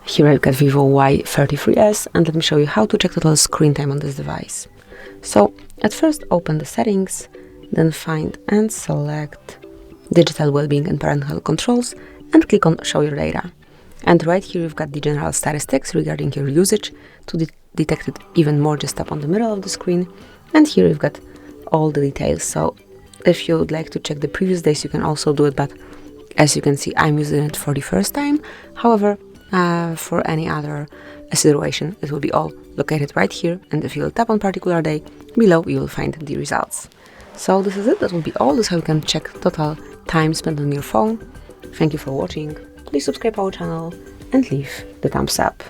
Here I've got VIVO Y33s, and let me show you how to check total screen time on this device. So at first open the settings, then find and select digital well-being and parental controls and click on show your data. And right here you've got the general statistics regarding your usage. To detect it even more, just tap on the middle of the screen, and here you've got all the details. So if you would like to check the previous days, you can also do it, but as you can see, I'm using it for the first time. However, for any other situation, it will be all located right here, and if you will tap on particular day, below you will find the results. So this is it, that will be all. This is how you can check total time spent on your phone. Thank you for watching, please subscribe our channel and leave the thumbs up.